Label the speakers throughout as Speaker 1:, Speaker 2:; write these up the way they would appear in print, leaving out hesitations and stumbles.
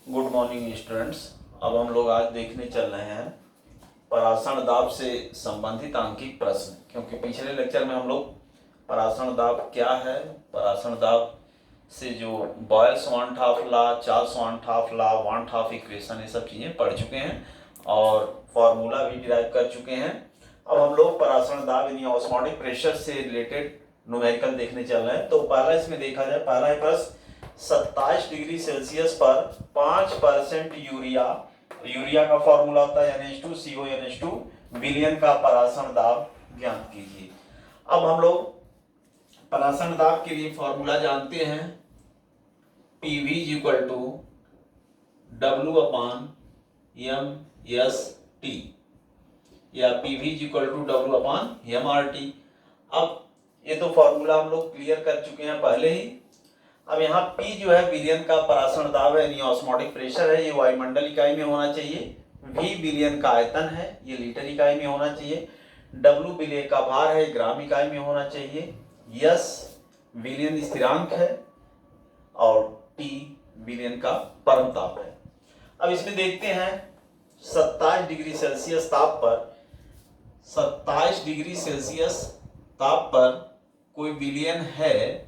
Speaker 1: Good morning students. अब हम लोग आज देखने चल रहे हैं परासरण दाब से संबंधित आंकिक प्रश्न, क्योंकि पिछले लेक्चर में हम लोग परासरण दाब क्या है, परासरण दाब से जो Boyle's van't Hoff law, Charles van't Hoff law, van't Hoff equation, ये सब चीज़ें पढ़ चुके हैं और फॉर्मूला भी डिराइव कर चुके हैं। अब हम लोग परासरण दाब यानी ऑस्मोटिक प्रेशर से रिलेटेड न्यूमेरिकल देखने चल रहे हैं। तो पहला इसमें देखा जाए, पहला है प्रश्न 27 डिग्री सेल्सियस पर 5% यूरिया का फॉर्मूला होता है NH2CO विलियन का परासरण दाब ज्ञात कीजिए। अब हम लोग परासरण दाब के लिए फॉर्मूला जानते हैं, PV = W/MST या PV = W/MRT। अब ये तो फॉर्मूला हम लोग क्लियर कर चुके हैं पहले ही। अब यहाँ P जो है विलियन का परासरण दाब है यानी ऑस्मोटिक प्रेशर है, ये वायुमंडल इकाई में होना चाहिए। V विलियन का आयतन है, ये लीटर इकाई में होना चाहिए। W विलेय का भार है, ग्राम इकाई में होना चाहिए। S विलियन स्थिरांक है और T विलियन का परम ताप है। अब इसमें देखते हैं 27 डिग्री सेल्सियस ताप पर, 27 डिग्री सेल्सियस ताप पर कोई विलियन है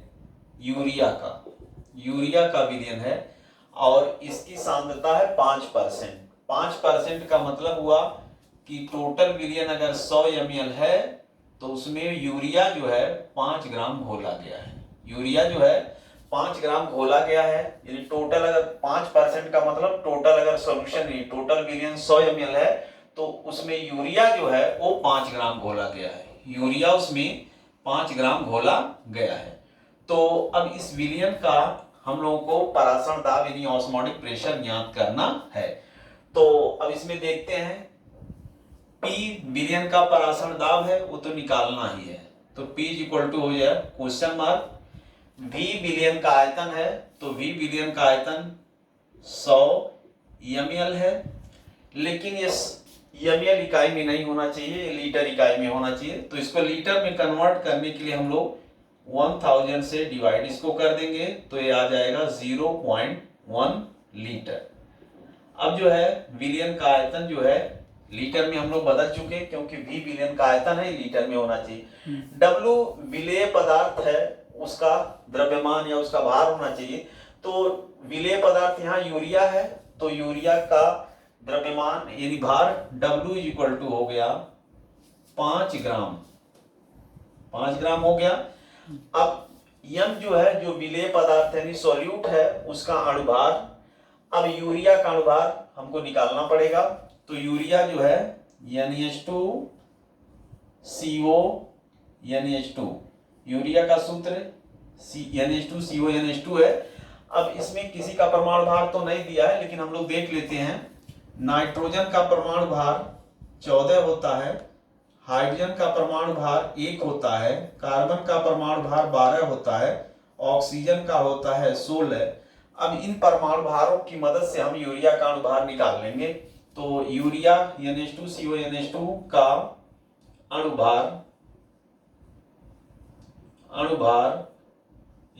Speaker 1: यूरिया का विलियन है और इसकी सांद्रता है 5%। 5% का मतलब हुआ कि टोटल विलियन अगर 100 ml है तो उसमें यूरिया जो है 5 ग्राम घोला गया है। यूरिया जो है 5 ग्राम घोला गया है, यानी टोटल अगर 5% का मतलब टोटल अगर सॉल्यूशन नहीं, टोटल विलियन 100 ml है तो उसमें यूरिया जो है वो 5 ग्राम घोला गया है। यूरिया उसमें 5 ग्राम घोला गया है। तो अब इस विलियन का हम लोगों को परासरण दाब यानी ऑस्मोटिक प्रेशर ज्ञात करना है। तो अब इसमें देखते हैं, P विलियन का परासरण दाब है, वो तो निकालना ही है। तो P = हो जाए क्वेश्चन मार्क। V विलियन का आयतन है, तो V विलियन का आयतन 100 ml है, लेकिन ये ml इकाई में नहीं होना चाहिए, लीटर इकाई में होना चाहिए। तो इसको लीटर में कन्वर्ट करने के लिए हम लोग 1000 से डिवाइड इसको कर देंगे तो ये आ जाएगा 0.1 लीटर। अब जो है विलियन का आयतन जो है लीटर में हम लोग बदल चुके, क्योंकि V विलियन का आयतन है, लीटर में होना चाहिए। W विलेय पदार्थ है, उसका द्रव्यमान या उसका भार होना चाहिए। तो विलेय पदार्थ यहाँ यूरिया है, तो यूरिया का द्रव्यमान यानी भार W = हो गया 5 ग्राम, 5 ग्राम हो गया। अब M जो है, जो विलेय पदार्थ यानी सॉल्यूट है, उसका अणुभार। अब यूरिया का अणुभार हमको निकालना पड़ेगा। तो यूरिया जो है NH2CO यूरिया का सूत्र NH2CO है। अब इसमें किसी का परमाणु भार तो नहीं दिया है, लेकिन हम लोग देख लेते हैं। नाइट्रोजन का परमाणु भार 14 होता है, हाइड्रोजन का परमाणु भार 1 होता है, कार्बन का परमाणु भार 12 होता है, ऑक्सीजन का होता है 16। अब इन परमाणु भारों की मदद से हम यूरिया का अणुभार निकाल लेंगे। तो यूरिया NH2CO का अणुभार M =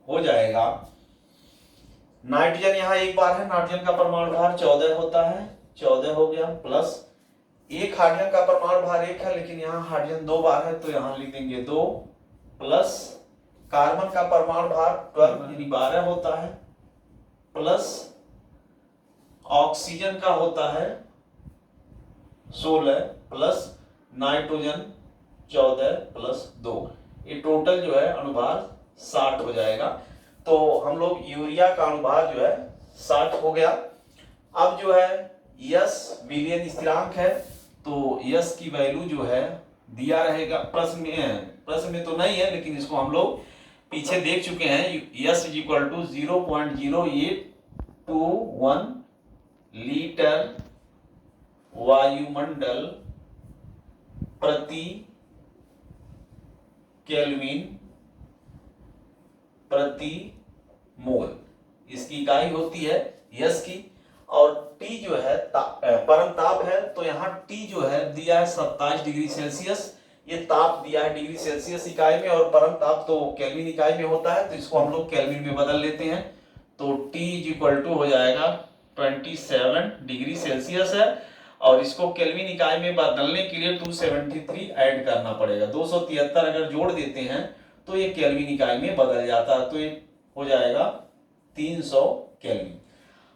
Speaker 1: हो जाएगा, नाइट्रोजन यहाँ एक बार है, नाइट्रोजन का परमाणु भार 14 होता है, 14 हो गया, प्लस एक हाइड्रोजन का परमाणु भार 1 है, लेकिन यहाँ हाइड्रोजन 2 बार है तो यहाँ लिख देंगे 2, प्लस कार्बन का परमाणु भार 12 यानी 12 होता है, प्लस ऑक्सीजन का होता है 16, प्लस नाइट्रोजन 14 प्लस 2, ये टोटल जो है अणुभार 60 हो जाएगा। तो हम लोग यूरिया का अणुभार जो है 60 हो गया। अब जो है S विलियन स्थिरांक है, तो S की वैल्यू जो है दिया रहेगा, प्रश्न में तो नहीं है, लेकिन इसको हम लोग पीछे देख चुके हैं। S = 0.0821 लीटर वायुमंडल प्रति केल्विन प्रति मोल, इसकी इकाई होती है S की। और T जो है परम ताप है, तो यहाँ T जो है दिया है 27 डिग्री सेल्सियस, ये ताप दिया है डिग्री सेल्सियस इकाई में, और परम ताप तो केल्विन इकाई में होता है, तो इसको हम लोग केल्विन में बदल लेते हैं। तो T इज इक्वल टू हो जाएगा 27 डिग्री सेल्सियस है, और इसको केल्विन इकाई में बदलने के लिए 273 ऐड करना पड़ेगा। 273 अगर जोड़ देते हैं तो ये केल्विन इकाई में बदल जाता है, तो ये हो जाएगा 300 केल्विन।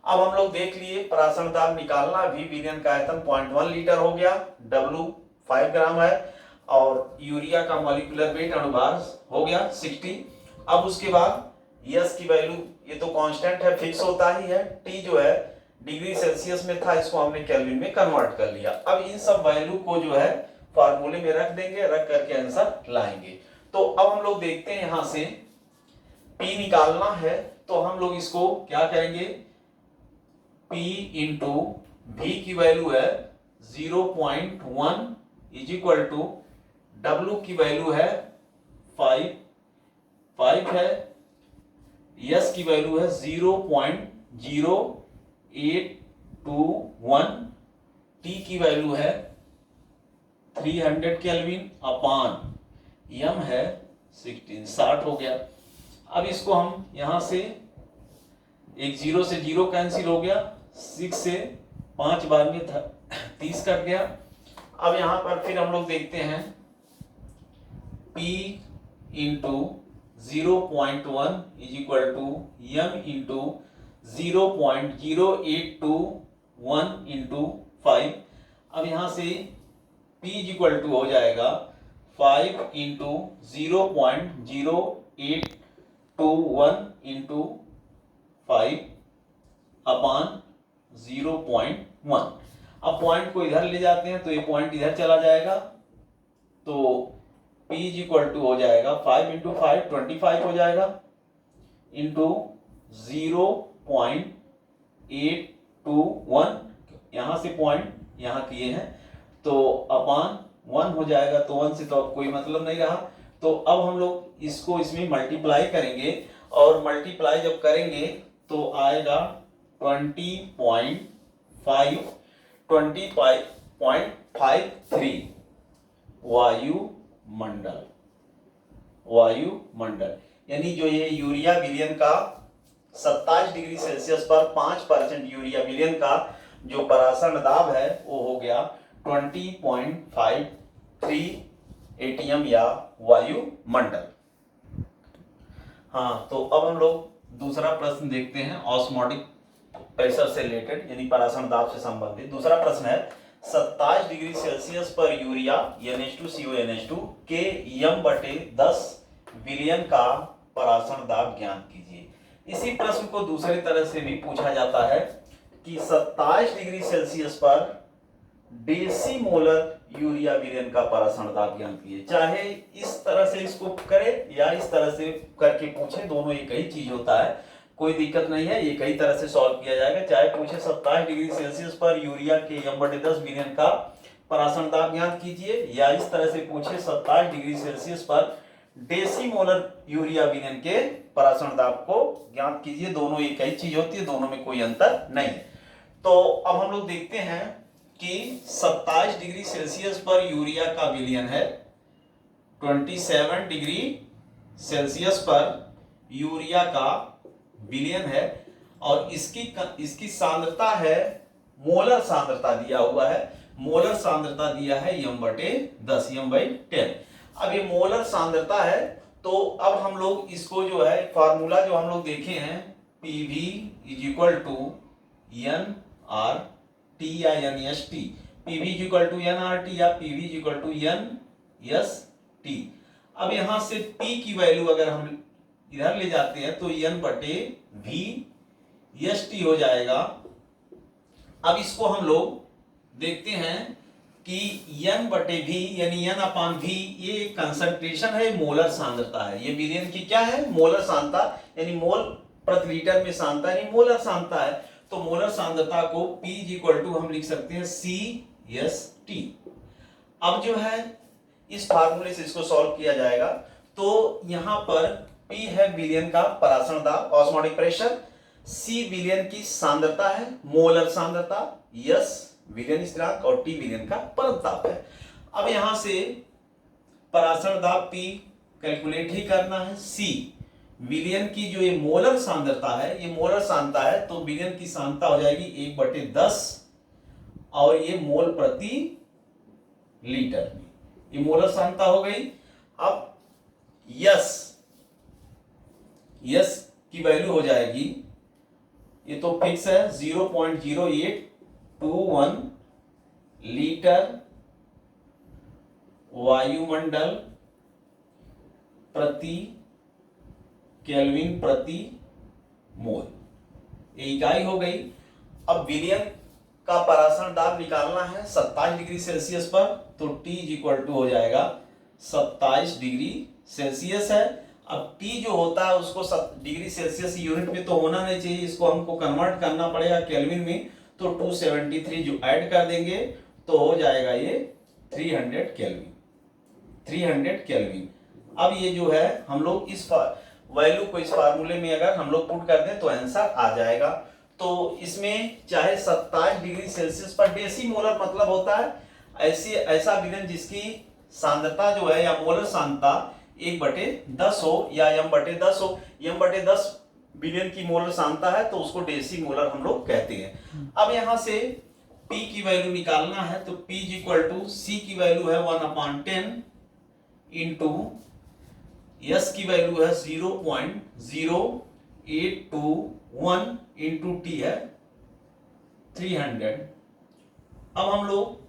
Speaker 1: अब हम लोग देख लिए परासरण दाब निकालना। V विलयन का आयतन 0.1 लीटर हो गया, W 5 ग्राम है, और यूरिया का मॉलिक्यूलर वेट अनुभार हो गया 60। अब उसके बाद यस की वैल्यू, ये तो कांस्टेंट है, फिक्स होता ही है। टी जो है डिग्री सेल्सियस में था, इसको हमने केल्विन में कन्वर्ट कर लिया। अब इन सब वैल्यू को जो है फार्मूले में रख देंगे, रख करके आंसर लाएंगे। तो अब हम लोग देखते हैं, यहां से P निकालना है, तो हम लोग इसको क्या करेंगे, P इंटू V की वैल्यू है 0.1 इज इक्वल टू W की वैल्यू है 5 है, यस की वैल्यू है 0.0821, टी की वैल्यू है 300 केल्विन अपान यम है 16, 60 हो गया। अब इसको हम यहां से एक 0 से 0 कैंसिल हो गया, 6 से 5 बार में 30 कट गया। अब यहां पर फिर हम लोग देखते हैं P into 0.1 is equal to यम इंटू 0.0821 इंटू 5। अब यहां से P इज इक्वल टू हो जाएगा 5 इंटू 0.0821 इंटू 5 अपान 0.1। अब पॉइंट को इधर ले जाते हैं तो ये पॉइंट इधर चला जाएगा, तो P इज इक्वल टू हो जाएगा 5 इंटू 5 25 हो जाएगा, इंटू 0.821, यहां से पॉइंट यहां किए हैं, तो अपान 1 हो जाएगा। तो 1 से तो अब कोई मतलब नहीं रहा। तो अब हम लोग इसको इसमें मल्टीप्लाई करेंगे, और मल्टीप्लाई जब करेंगे तो आएगा 20.53 वायुमंडल, यानी जो ये यूरिया विलयन का 27 डिग्री सेल्सियस पर 5% यूरिया विलयन का जो परासरण दाब है वो हो गया 20.53 एटीएम या वायुमंडल। हाँ, तो अब हम लोग दूसरा प्रश्न देखते हैं, ऑस्मोटिक प्रेशर से रिलेटेड, यानी परासरण दाब से संबंधित। दूसरा प्रश्न है 27 डिग्री सेल्सियस पर यूरिया NH2CO NH2 के m/10 विलयन का परासरण दाब ज्ञात कीजिए। इसी प्रश्न को दूसरी तरह से भी पूछा जाता है कि 27 डिग्री सेल्सियस पर डेसीमोलर यूरिया विलयन का परासरण दाब ज्ञात कीजिए। चाहे इस तरह से इसको करे या इस तरह से करके पूछे, दोनों एक ही चीज होता है, कोई दिक्कत नहीं है, ये कई तरह से सॉल्व किया जाएगा। चाहे पूछे 27 डिग्री सेल्सियस पर यूरिया के m/10 विलयन का परासरण दाब ज्ञात कीजिए, या इस तरह से पूछे 27 डिग्री सेल्सियस पर डेसीमोलर यूरिया विलयन के परासरण दाब को ज्ञात कीजिए, दोनों एक ही चीज होती है, दोनों में कोई अंतर नहीं है। तो अब हम लोग देखते हैं कि 27 डिग्री सेल्सियस पर यूरिया का विलयन है, 27 डिग्री सेल्सियस पर यूरिया का विलयन है, और इसकी सांद्रता है, मोलर सांद्रता दिया हुआ है, मोलर सांद्रता दिया है m/10 m/10। अब ये मोलर सांद्रता है, तो अब हम लोग इसको जो है फार्मूला जो हम लोग देखे हैं, PV is equal to NRT या NST, PV is equal to NRT या PV is equal to NST। अब यहां से P की वैल्यू अगर हम इधर ले जाते हैं तो N/V ST हो जाएगा। अब इसको हम लोग देखते हैं कि N/V यानी N/V ये कंसंट्रेशन है, मोलर सांद्रता है। ये विलयन की क्या है, मोलर सांद्रता, यानी मोल प्रति लीटर में सांद्रता, यानी मोलर सांद्रता है। तो मोलर सांद्रता को P इक्वल टू हम लिख सकते हैं CST। अब जो है इस फार्मूले से इसको सॉल्व किया जाएगा, तो यहां पर P है विलयन का परासरण दाब, ऑस्मोटिक प्रेशर, C विलयन की सांद्रता है, मोलर सांद्रता, S विलयन स्थिरांक, और T विलयन का परंताप है। अब यहां से परासरण दाब P कैलकुलेट ही करना है, C विलयन की जो ये मोलर सांद्रता है, ये मोलर सांद्रता है, तो विलयन की सांद्रता हो जाएगी 1/10 और ये मोल प्रति लीटर में, ये मोलर सांद्रता हो गई। अब यस की वैल्यू हो जाएगी, ये तो फिक्स है, 0.0821 लीटर वायुमंडल प्रति केल्विन प्रति मोल, ये इकाई हो गई। अब विलयन का परासरण दाब निकालना है 27 डिग्री सेल्सियस पर, तो T हो जाएगा 27 डिग्री सेल्सियस है। अब T जो होता है उसको डिग्री सेल्सियस यूनिट में तो होना नहीं चाहिए, इसको हमको कन्वर्ट करना पड़ेगा केल्विन में, तो 273 जो ऐड कर देंगे तो हो जाएगा ये 300 केल्विन। अब ये जो है हम लोग इस वैल्यू को इस फार्मूले में अगर हम लोग पुट कर दें तो आंसर आ जाएगा। तो इसमें चाहे 27 डिग्री सेल्सियस पर, डेसीमोलर मतलब होता है ऐसा विलयन जिसकी सांद्रता जो है या मोलर सांद्रता 1/10 हो या m/10 हो, m/10 विलयन की मोलर सांद्रता है तो उसको डेसीमोलर हम लोग कहते हैं। अब यहां से P की वैल्यू निकालना है, तो P C की वैल्यू है 1/10 इंटू S की वैल्यू है 0.0821 इंटू T है 300। अब हम लोग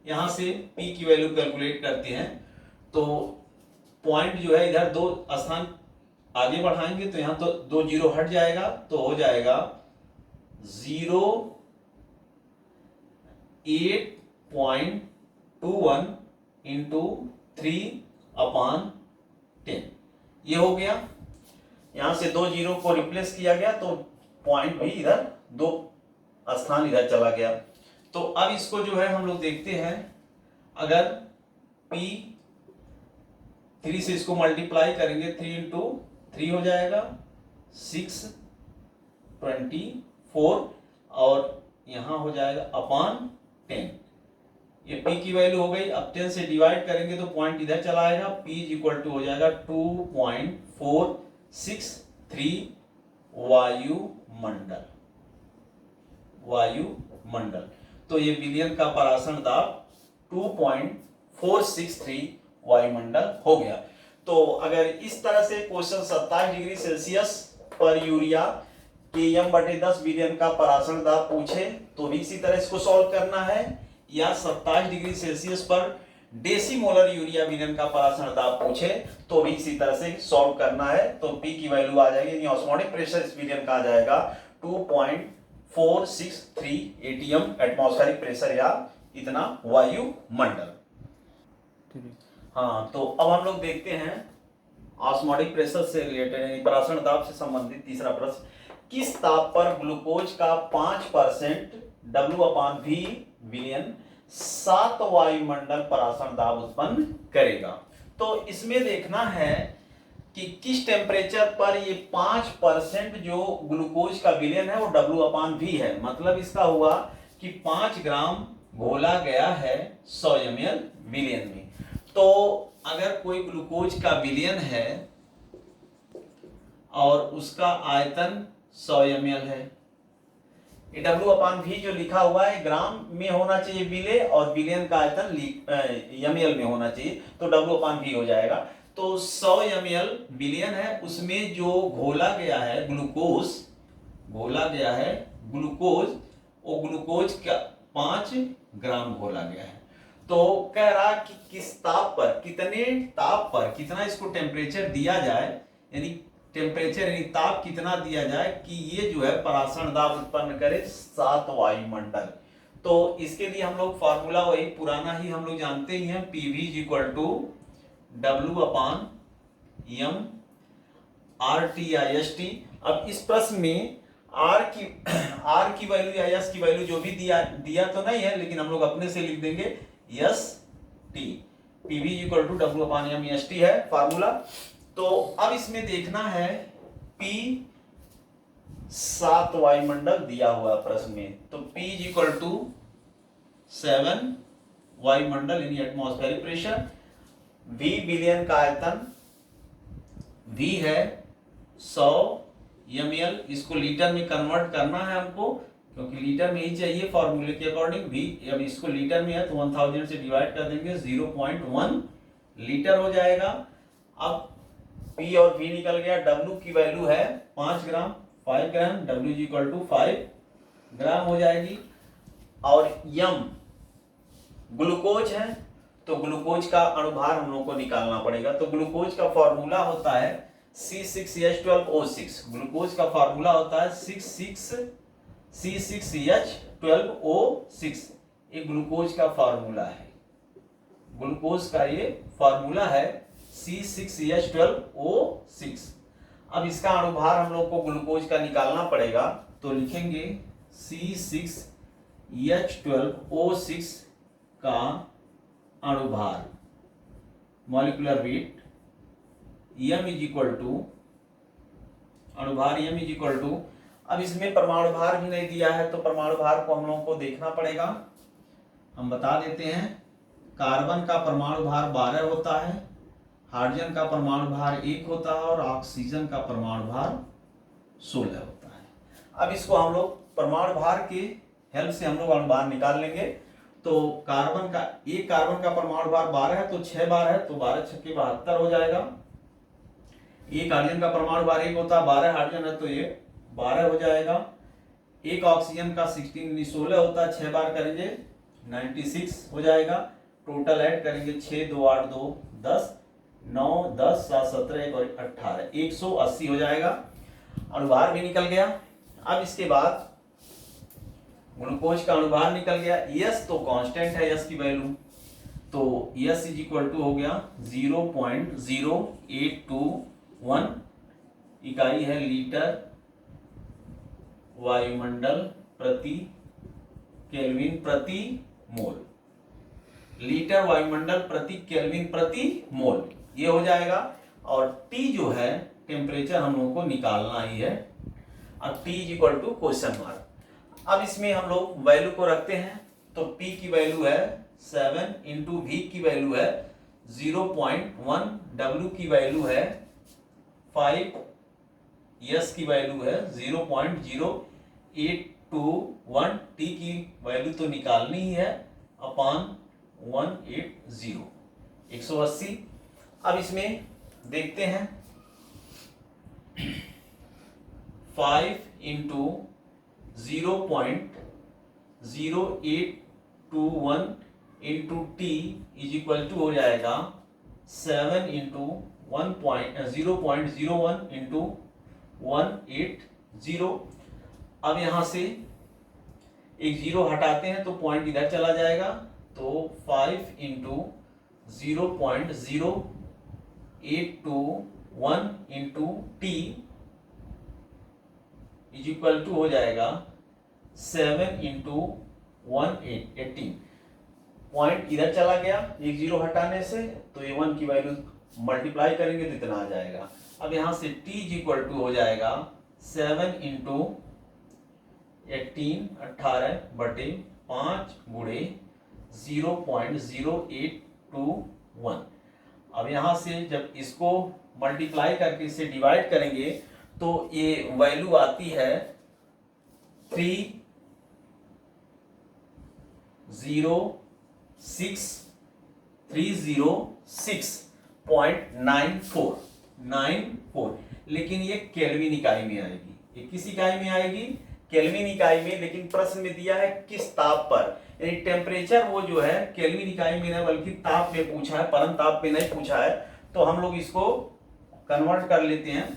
Speaker 1: यहां से P की वैल्यू कैलकुलेट करते हैं, तो पॉइंट जो है इधर 2 स्थान आगे बढ़ाएंगे तो यहां तो 2 जीरो हट जाएगा, तो हो जाएगा 0.821 इंटू 3/10, ये हो गया। यहां से 2 जीरो को रिप्लेस किया गया तो पॉइंट भी इधर 2 स्थान इधर चला गया। तो अब इसको जो है हम लोग देखते हैं, अगर P3 से इसको मल्टीप्लाई करेंगे, 3 इंटू 3 हो जाएगा 624 और यहां हो जाएगा अपॉन 10, ये P की वैल्यू हो गई। अब 10 से डिवाइड करेंगे तो पॉइंट इधर चला आएगा, P हो जाएगा 2.463 वायुमंडल। तो ये विलयन का परासरण दाब 2.463 वायुमंडल हो गया। तो अगर इस तरह से क्वेश्चन 27 डिग्री सेल्सियस पर यूरिया के m/10 विलयन का परासरण दाब पूछे तो भी इसी तरह इसको सॉल्व करना है, या 27 डिग्री सेल्सियस पर डेसीमोलर यूरिया विलयन का परासरण दाब पूछे तो भी इसी तरह से सॉल्व करना है। तो P की वैल्यू आ जाएगी, ऑस्मोटिक प्रेशर इस विलयन का आ जाएगा 2.463 atm एटमॉस्फेरिक प्रेशर या इतना वायुमंडल। हाँ, तो अब हम लोग देखते हैं ऑस्मोटिक प्रेशर से रिलेटेड परासरण दाब से संबंधित तीसरा प्रश्न, किस ताप पर ग्लूकोज का 5% W/V विलयन 7 वायुमंडल परासरण दाब उत्पन्न करेगा। तो इसमें देखना है कि किस टेम्परेचर पर ये 5% जो ग्लूकोज का विलयन है वो W/V है। मतलब इसका हुआ कि 5 ग्राम घोला गया है 100 ml विलयन में। तो अगर कोई ग्लूकोज का विलयन है और उसका आयतन 100 ml है, ये W/V जो लिखा हुआ है ग्राम में होना चाहिए विले, और विलयन का आयतन ml में होना चाहिए, तो W/V हो जाएगा। तो 100 ml विलयन है, उसमें जो घोला गया है ग्लूकोज, वो ग्लूकोज का 5 ग्राम घोला गया है। तो कह रहा कि किस ताप पर, कितने ताप पर, कितना इसको टेम्परेचर दिया जाए, यानी टेम्परेचर यानी ताप कितना दिया जाए कि ये जो है परासरण दाब उत्पन्न करे 7 वायुमंडल। तो इसके लिए हम लोग फार्मूला वही पुराना ही हम लोग जानते ही हैं, PV W/m RT/ST। अब इस प्रश्न में R की वैल्यू या S की वैल्यू जो भी दिया तो नहीं है, लेकिन हम लोग अपने से लिख देंगे ST। PV W/m ST है फार्मूला। तो अब इसमें देखना है P 7 वायुमंडल दिया हुआ प्रश्न में, तो P 7 वायुमंडल यानी एटमॉस्फेरिक प्रेशर, V विलयन का आयतन, V है 100 ml, इसको लीटर में कन्वर्ट करना है हमको, क्योंकि लीटर में ही चाहिए फॉर्मूले के अकॉर्डिंग भी। अब इसको लीटर में है तो 1000 से डिवाइड कर देंगे, 0.1 लीटर हो जाएगा। अब P और V निकल गया। W की वैल्यू है 5 ग्राम, 5 ग्राम, W इज इक्वल टू 5 ग्राम हो जाएगी। और यम ग्लूकोज है, तो ग्लूकोज का अणुभार हम लोग को निकालना पड़ेगा। तो ग्लूकोज का फॉर्मूला होता है C6H12O6। ग्लूकोज का फॉर्मूला होता है C6H12O6। ये ग्लूकोज का फॉर्मूला है, ग्लूकोज का ये फॉर्मूला है C6H12O6। अब इसका अणुभार हम लोग को ग्लूकोज का निकालना पड़ेगा, तो लिखेंगे C6H12O6 का अणुभार molecular weight M is equal to अणुभार M इज इक्वल टू, अब इसमें परमाणु भार भी नहीं दिया है तो परमाणु भार को हम लोग को देखना पड़ेगा। हम बता देते हैं, कार्बन का परमाणु भार 12 होता है, हाइड्रोजन का परमाणु भार 1 होता है और ऑक्सीजन का परमाणु भार 16 होता है। अब इसको हम लोग परमाणु भार के हेल्प से हम लोग अणुभार निकाल लेंगे। तो कार्बन का परमाणु भार 12 है, तो 6 बार है, तो 12 छक्के 72 हो जाएगा। एक हाइड्रोजन का परमाणु भार 1 होता है, 12 हाइड्रोजन है तो ये 12 हो जाएगा। एक ऑक्सीजन का 16 होता है, 6 बार करेंगे 96 हो जाएगा। टोटल ऐड करेंगे 6 2 8 2 10 9 10 7 17 1 और 18 180 हो जाएगा। अणुभार भी निकल गया। अब इसके बाद ग्लूकोज का अणुभार निकल गया। यस तो कांस्टेंट है, यस की वैल्यू, तो यस इज इक्वल टू हो गया 0.0821 इकाई है लीटर वायुमंडल प्रति केल्विन प्रति मोल। लीटर वायुमंडल प्रति केल्विन प्रति मोल ये हो जाएगा। और T जो है टेम्परेचर हम लोगों को निकालना ही है। अब T is equal to question mark. अब इसमें हम लोग वैल्यू को रखते हैं, तो P की वैल्यू है 7 इंटू V की वैल्यू है 0.1, W की वैल्यू है 5, S की वैल्यू है 0.0821, T की वैल्यू तो निकालनी ही है अपॉन 180 180। अब इसमें देखते हैं 5 into 0.0821 into T is equal to हो जाएगा 7 इंटू 0.01 इंटू 180। अब यहां से एक जीरो हटाते हैं तो पॉइंट इधर चला जाएगा, तो 5 into 0.0821 into T is equal to हो जाएगा 7 इंटू 118। पॉइंट इधर चला गया एक जीरो हटाने से, तो ये 1 की वैल्यू मल्टीप्लाई करेंगे तो इतना आ जाएगा। अब यहां से T इज इक्वल टू हो जाएगा 7 इंटू 18 बटे 5 गुणे 0.0821। अब यहां से जब इसको मल्टीप्लाई करके इसे डिवाइड करेंगे तो ये वैल्यू आती है 306.94, लेकिन ये केल्विन इकाई में आएगी। ये किस इकाई में आएगी? केल्विन इकाई में। लेकिन प्रश्न में दिया है किस ताप पर, यानी टेम्परेचर वो जो है केल्विन इकाई में नहीं बल्कि ताप में पूछा है, परम ताप में नहीं पूछा है। तो हम लोग इसको कन्वर्ट कर लेते हैं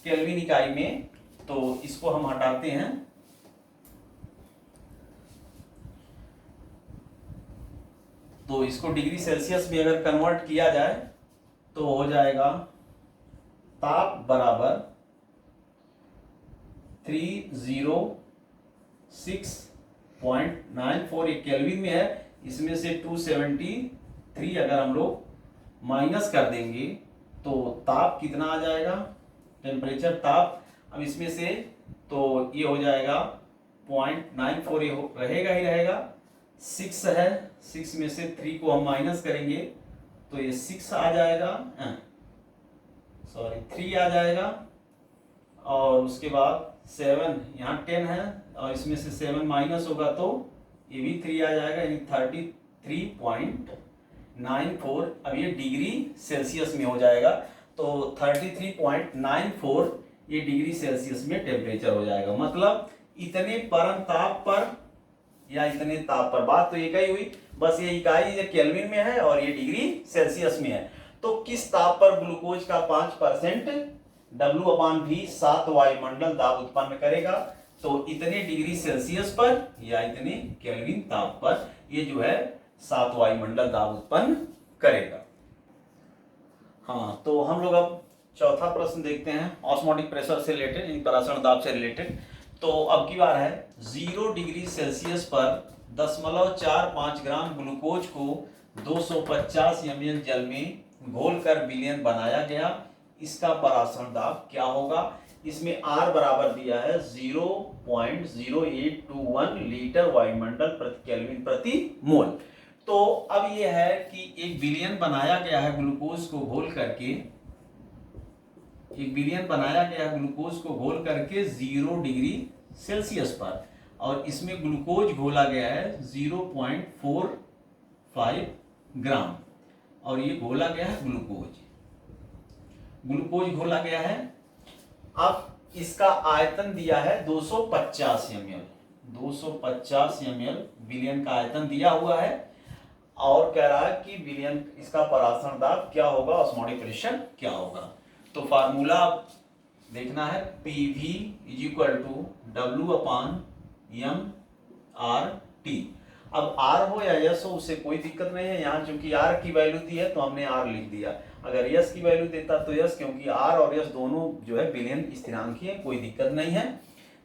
Speaker 1: केल्विन इकाई में, तो इसको हम हटाते हैं। तो इसको डिग्री सेल्सियस में अगर कन्वर्ट किया जाए तो हो जाएगा ताप बराबर 306.94, एक केल्विन में है, इसमें से 273 अगर हम लोग माइनस कर देंगे तो ताप कितना आ जाएगा, टेम्परेचर ताप। अब इसमें से तो ये हो जाएगा 0.94, ये रहेगा ही रहेगा। 6 है, 6 में से 3 को हम माइनस करेंगे तो ये 6 आ जाएगा, 3 आ जाएगा। और उसके बाद 7 यहाँ 10 है और इसमें से 7 माइनस होगा तो ये भी 3 आ जाएगा, यानी 33.94। अब ये डिग्री सेल्सियस में हो जाएगा, तो 33.94 ये डिग्री सेल्सियस में टेम्परेचर हो जाएगा। मतलब इतने परम ताप पर या इतने ताप पर, बात तो एक ही हुई, बस ये इकाई ये केल्विन में है और ये डिग्री सेल्सियस में है। तो किस ताप पर ग्लूकोज का 5% W/V 7 वायुमंडल दाब उत्पन्न करेगा, तो इतने डिग्री सेल्सियस पर या इतने केल्विन ताप पर ये जो है 7 वायुमंडल दाब उत्पन्न करेगा। हाँ, तो हम लोग अब चौथा प्रश्न देखते हैं ऑस्मोटिक प्रेशर से रिलेटेड, परासरण दाब से रिलेटेड। तो अब की बार है 0 डिग्री सेल्सियस पर 0.45 ग्राम ग्लूकोज को 250 ml जल में घोलकर विलयन बनाया गया, इसका परासरण दाब क्या होगा। इसमें R बराबर दिया है 0.0821 लीटर वायुमंडल प्रति केल्विन प्रति मोल। तो अब ये है कि एक विलयन बनाया गया है ग्लूकोज को घोल करके, एक विलयन बनाया गया ग्लूकोज को घोल करके 0 डिग्री सेल्सियस पर, और इसमें ग्लूकोज घोला गया है 0.45 ग्राम, और ये घोला गया है ग्लूकोज घोला गया है। अब इसका आयतन दिया है 250 ml, 250 ml विलयन का आयतन दिया हुआ है, और कह रहा है कि विलयन इसका परासरण दाब क्या होगा, ऑस्मोटिक प्रेशर क्या होगा। तो फार्मूला देखना है, PV = W/mRT। अब R हो या S हो उससे कोई दिक्कत नहीं है, यहाँ चूंकि R की वैल्यू दी है तो हमने R लिख दिया, अगर S की वैल्यू देता तो S, क्योंकि R और S दोनों जो है विलयन स्थिरांक है, कोई दिक्कत नहीं है।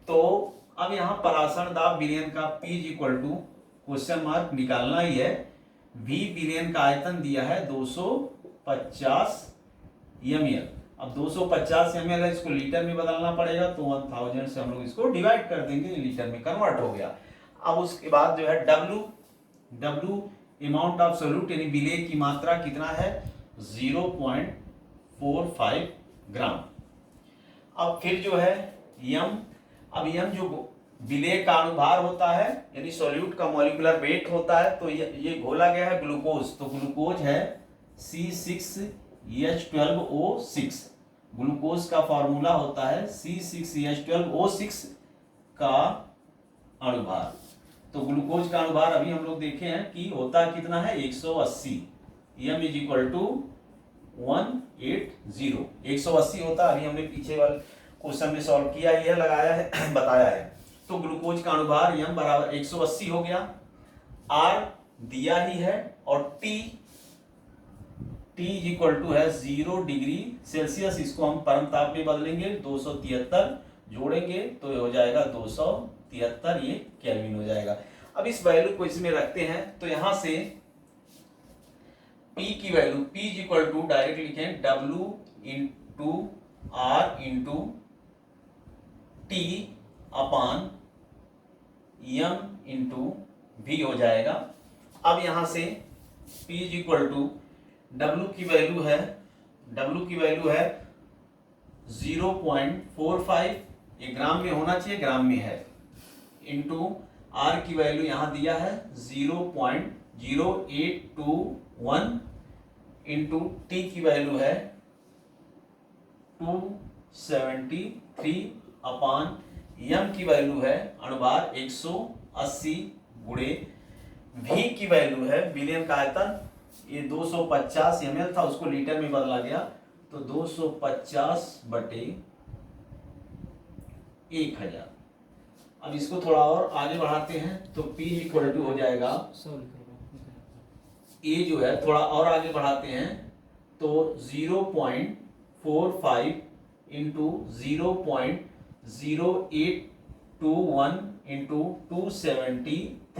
Speaker 1: तो अब यहाँ परासरण दाब विलयन का P क्वेश्चन मार्क निकालना ही है। V विलयन का आयतन दिया है 250 ml। अब 250 ml है, इसको लीटर में बदलना पड़ेगा, तो 1000 से हम लोग इसको डिवाइड कर देंगे, लीटर में कन्वर्ट हो गया। अब उसके बाद जो है W अमाउंट ऑफ सोल्यूट यानी विलेय की मात्रा कितना है, 0.45 ग्राम। अब फिर जो है M, अब M जो विलेय का अनुभार होता है यानी सोल्यूट का मॉलिक्यूलर वेट होता है, तो ये घोला गया है ग्लूकोज, तो ग्लूकोज है C6H12O6। ग्लूकोज का फॉर्मूला होता है C6H12O6 का अनुभार। तो ग्लूकोज का अनुभार अभी हम लोग देखे हैं कि होता कितना है, 180। M = 180, 180 होता है। अभी हमने पीछे वाले क्वेश्चन में सॉल्व किया, यह लगाया है बताया है। तो ग्लूकोज का अनुभार M बराबर 180 हो गया, R दिया ही है, और T = है 0 डिग्री सेल्सियस, इसको हम परम ताप में बदलेंगे, 273 जोड़ेंगे तो ये हो जाएगा 273, ये केल्विन हो जाएगा। अब इस वैल्यू को इसमें रखते हैं, तो यहां से P की वैल्यू P = डायरेक्ट लिखें W × R × T / M × V हो जाएगा। अब यहां से P = W की वैल्यू है 0.45, ये ग्राम में होना चाहिए, ग्राम में है, इंटू R की वैल्यू यहाँ दिया है 0.0821, इंटू T की वैल्यू है 273 / M की वैल्यू है अनुभार 180 गुणे V की वैल्यू है विलयन का आयतन, ये 250 ml था, उसको लीटर में बदला गया, तो 250/1000। अब इसको थोड़ा और आगे बढ़ाते हैं, तो P = हो जाएगा, A जो है थोड़ा और आगे बढ़ाते हैं, तो 0.45 × 0.0821 × 273 /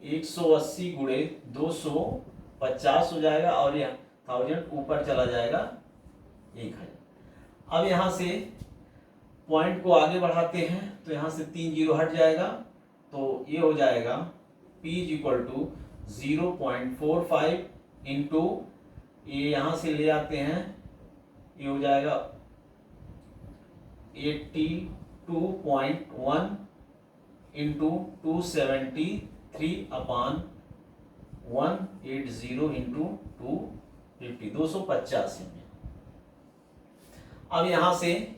Speaker 1: 180 गुणे 250 हो जाएगा, और यह 1000 ऊपर चला जाएगा 1000। अब यहां से पॉइंट को आगे बढ़ाते हैं, तो यहां से 3 जीरो हट जाएगा, तो ये हो जाएगा P = 0.45 इंटू, ये यहां से ले आते हैं ये हो जाएगा 82.1 इंटू 273 अपान 180 इंटू 250 250 में। अब यहां से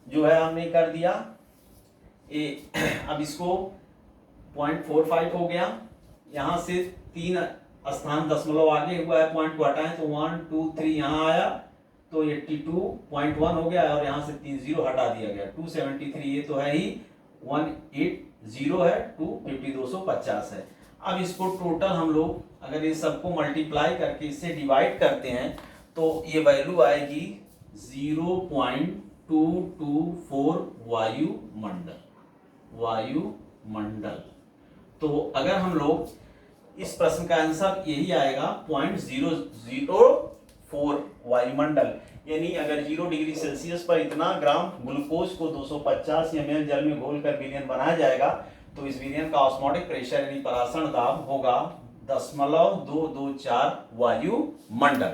Speaker 1: जो है हमने कर दिया अब इसको 0.45 हो गया, यहां से 3 स्थान दशमलव आगे हुआ है, पॉइंट को हटाएं तो 1 2 3 यहाँ आया तो 82.1 हो गया और यहाँ से 3 जीरो हटा दिया गया 273, ये तो है ही 180 है 250 250 है। अब इसको टोटल हम लोग अगर ये सबको मल्टीप्लाई करके इससे डिवाइड करते हैं तो ये वैल्यू आएगी 0.224 वायुमंडल। तो अगर हम लोग इस प्रश्न का आंसर यही आएगा 0.004 वायुमंडल, यानी अगर 0 डिग्री सेल्सियस पर इतना ग्राम ग्लूकोज को 250 ml जल में घोलकर विलयन बनाया जाएगा तो इस विलयन का ऑस्मोटिक प्रेशर यानी परासरण दाब होगा 0.224 वायुमंडल।